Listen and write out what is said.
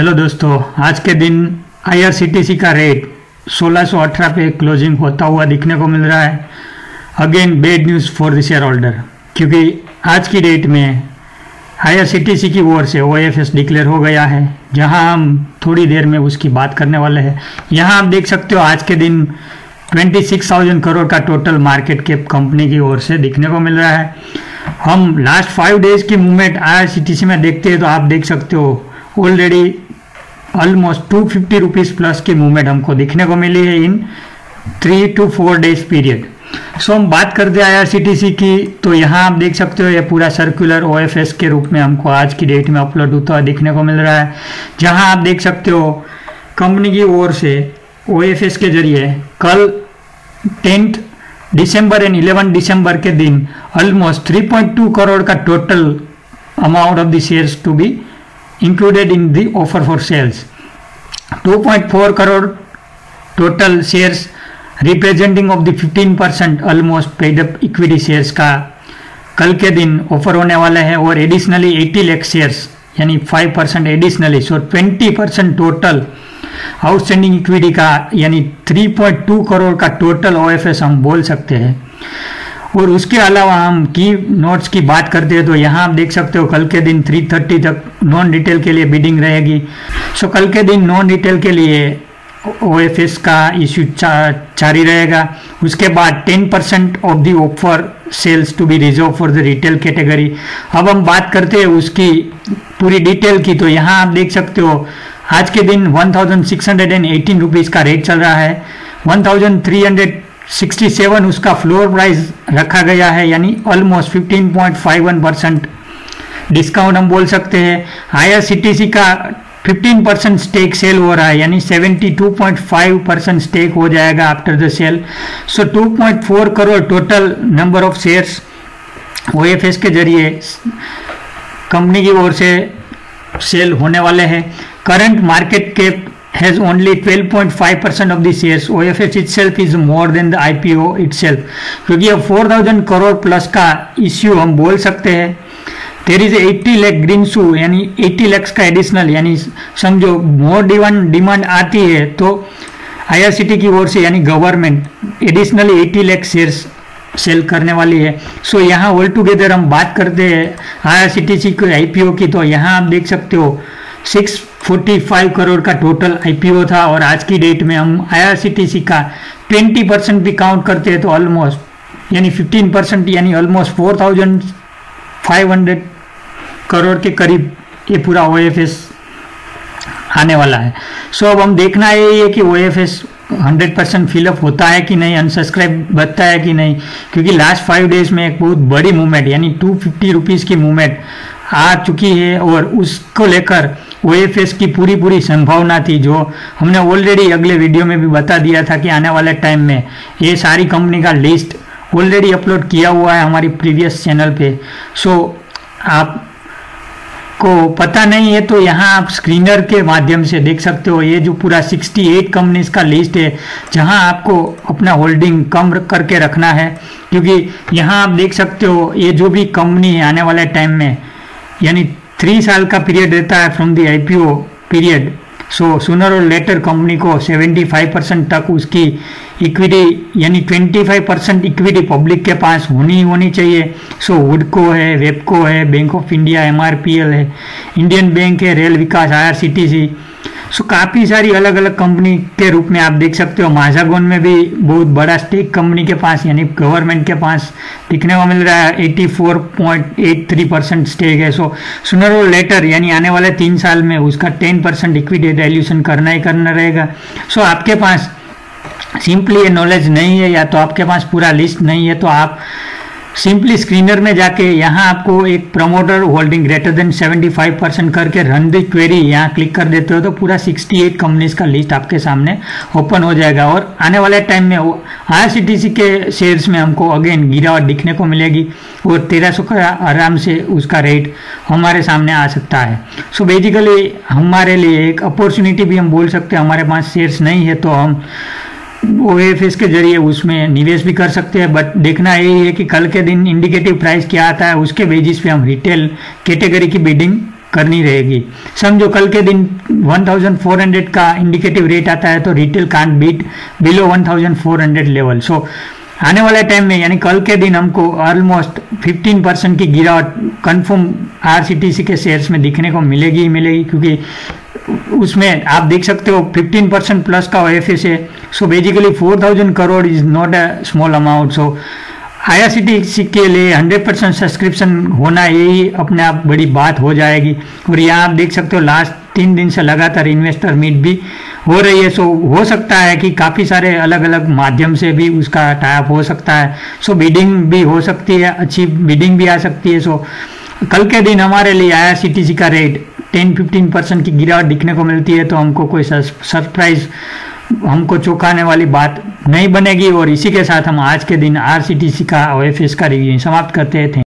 Hello दोस्तों, आज के दिन आईआरसीटीसी का रेट 1618 पे क्लोजिंग होता हुआ दिखने को मिल रहा है। Again bad news for the share holder, क्योंकि आज की डेट में आईआरसीटीसी की ओर से ओएफएस डिक्लेयर हो गया है, जहां हम थोड़ी देर में उसकी बात करने वाले हैं। यहां आप देख सकते हो आज के दिन 26,000 करोड़ का टोटल मार्केट कैप कंपनी की ओर से दिखने को मिल रहा है। हम लास्ट 5 डेज की मूवमेंट आईआरसीटीसी में देखते हैं तो आप देख सकते हो ऑलरेडी ऑलमोस्ट 250 रुपीज़ प्लस की मूवमेंट हमको दिखने को मिली है इन 3 to 4 डेज पीरियड। सो हम बात करते हैं आईआरसीटीसी की, तो यहाँ आप देख सकते हो ये पूरा सर्कुलर ओएफएस के रूप में हमको आज की डेट में अपलोड होता हुआ दिखने को मिल रहा है, जहाँ आप देख सकते हो कंपनी की ओर से ओएफएस के जरिए कल 10 दिसंबर एंड 11 दिसंबर के दिन ऑलमोस्ट 3.2 करोड़ का total amount of the shares to be included in the offer for sales. 2.4 crore total shares representing of the 15% almost paid up equity shares का कल के दिन ऑफर होने वाला है, और एडिशनली 80 लाख शेयर्स यानी 5% एडिशनली, सो 20% टोटल आउटस्टैंडिंग इक्विटी का यानी 3.2 करोड़ का टोटल ओएफएस हम बोल सकते हैं। और उसके अलावा हम की नोट्स की बात करते हैं तो यहाँ आप देख सकते हो कल के दिन 3:30 तक नॉन रिटेल के लिए बिडिंग रहेगी। सो कल के दिन नॉन रिटेल के लिए ओएफएस का इश्यू जारी रहेगा। उसके बाद 10% of the offer sales to be reserve for the retail category. अब हम बात करते हैं उसकी पूरी डिटेल की, तो यहाँ आप देख सकते हो आज के दिन 1618 रुपीज़ का रेट चल रहा है। 1367 उसका फ्लोर प्राइस रखा गया है, यानी ऑलमोस्ट 15.51% डिस्काउंट हम बोल सकते हैं। आईआरसीटीसी का 15% स्टेक सेल हो रहा है, यानी 72.5% स्टेक हो जाएगा after the sale. So 2.4 crore total number of shares OFS के जरिए कंपनी की ओर से सेल होने वाले हैं। Current market cap has only 12.5% of the shares. OFS itself is more than the IPO itself. क्योंकि अब 4,000 करोड़ प्लस का इश्यू हम बोल सकते हैं। There is 80 लाख ग्रीन शू, यानी 80 लाख का एडिशनल, यानी समझो मोर डिमांड आती है तो आईआरसीटी की ओर से यानी government additionally 80 lakh shares sell करने वाली है। सो यहाँ ऑल टुगेदर हम बात करते हैं आईआरसीटीसी के आईपीओ की, तो यहाँ आप देख सकते हो 645 करोड़ का टोटल आईपीओ था, और आज की डेट में हम आईआरसीटीसी का 20% भी काउंट करते हैं तो ऑलमोस्ट यानी 15% यानी ऑलमोस्ट 4,500 करोड़ के करीब ये पूरा ओएफएस आने वाला है। सो अब हम देखना यही है कि ओएफएस 100% फिलअप होता है कि नहीं, अनसब्सक्राइब बचता है कि नहीं, क्योंकि लास्ट 5 डेज में एक बहुत बड़ी मूवमेंट यानी 250 रुपीज़ की मूवमेंट आ चुकी है, और उसको लेकर ओएफएस की पूरी संभावना थी, जो हमने ऑलरेडी अगले वीडियो में भी बता दिया था कि आने वाले टाइम में ये सारी कंपनी का लिस्ट ऑलरेडी अपलोड किया हुआ है हमारी प्रीवियस चैनल पे। सो आपको पता नहीं है तो यहाँ आप स्क्रीनर के माध्यम से देख सकते हो, ये जो पूरा 68 कंपनीज का लिस्ट है, जहाँ आपको अपना होल्डिंग कम करके रखना है, क्योंकि यहाँ आप देख सकते हो ये जो भी कंपनी है आने वाले टाइम में यानी 3 साल का पीरियड रहता है from the IPO period. So sooner और लेटर कंपनी को 75% तक उसकी इक्विटी यानी 25% इक्विटी पब्लिक के पास होनी चाहिए। सो वुडको है, वेबको है, बैंक ऑफ इंडिया, एमआरपीएल है, इंडियन बैंक है, रेल विकास, आईआरसीटीसी। सो काफ़ी सारी अलग अलग कंपनी के रूप में आप देख सकते हो। माझागोन में भी बहुत बड़ा स्टेक कंपनी के पास यानी गवर्नमेंट के पास दिखने को मिल रहा है, 84.83% स्टेक है। सो सूनर और लेटर यानी आने वाले 3 साल में उसका 10% इक्विटी डाइल्यूशन करना ही करना रहेगा। सो आपके पास सिंपली ये नॉलेज नहीं है या तो आपके पास पूरा लिस्ट नहीं है, तो आप सिंपली स्क्रीनर में जाके यहाँ आपको एक प्रमोटर होल्डिंग ग्रेटर देन 75% करके रन द क्वेरी यहाँ क्लिक कर देते हो तो पूरा 68 कंपनीज का लिस्ट आपके सामने ओपन हो जाएगा। और आने वाले टाइम में आईआरसीटीसी के शेयर्स में हमको अगेन गिरावट दिखने को मिलेगी, और 1300 का आराम से उसका रेट हमारे सामने आ सकता है। सो बेसिकली हमारे लिए एक अपॉर्चुनिटी भी हम बोल सकते हैं, हमारे पास शेयर्स नहीं है तो हम ओएफएस के जरिए उसमें निवेश भी कर सकते हैं। बट देखना यही है कि कल के दिन इंडिकेटिव प्राइस क्या आता है, उसके बेसिस पे हम रिटेल कैटेगरी की बिडिंग करनी रहेगी। समझो कल के दिन 1400 का इंडिकेटिव रेट आता है तो retail can't beat below 1400 level. So आने वाले टाइम में यानी कल के दिन हमको ऑलमोस्ट 15% की गिरावट कंफर्म आरसीटीसी के शेयर्स में दिखने को मिलेगी ही मिलेगी, क्योंकि उसमें आप देख सकते हो 15% प्लस का ओएफएस है। So basically 4000 crore is not a small amount. So IRCTC के लिए 100% सब्सक्रिप्शन होना यही अपने आप बड़ी बात हो जाएगी। और यहाँ आप देख सकते हो लास्ट 3 दिन से लगातार इन्वेस्टर मीट भी हो रही है। सो हो सकता है कि काफ़ी सारे अलग अलग माध्यम से भी उसका टाइप हो सकता है। सो बिडिंग भी हो सकती है, अच्छी बिडिंग भी आ सकती है। सो कल के दिन हमारे लिए आईआरसीटीसी का रेट 10-15% की गिरावट दिखने को मिलती है तो हमको कोई सरप्राइज, हमको चौंकाने वाली बात नहीं बनेगी। और इसी के साथ हम आज के दिन आरसीटीसी का ओएफएस का रिव्यू समाप्त करते हैं।